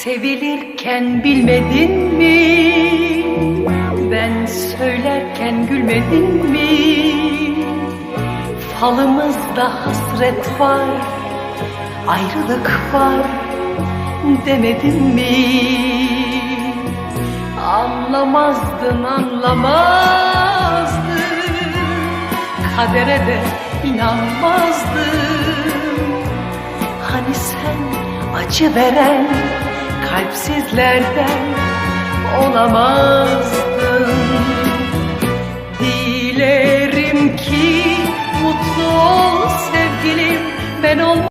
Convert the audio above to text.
Sevilirken bilmedin mi? Ben söylerken gülmedin mi? Falımızda hasret var, ayrılık var demedin mi? Anlamazdın, anlamazdın, kadere de inanmazdın. Hani sen acı veren kalpsizlerden olamazdın. Dilerim ki mutlu ol sevgilim, ben olmazdın.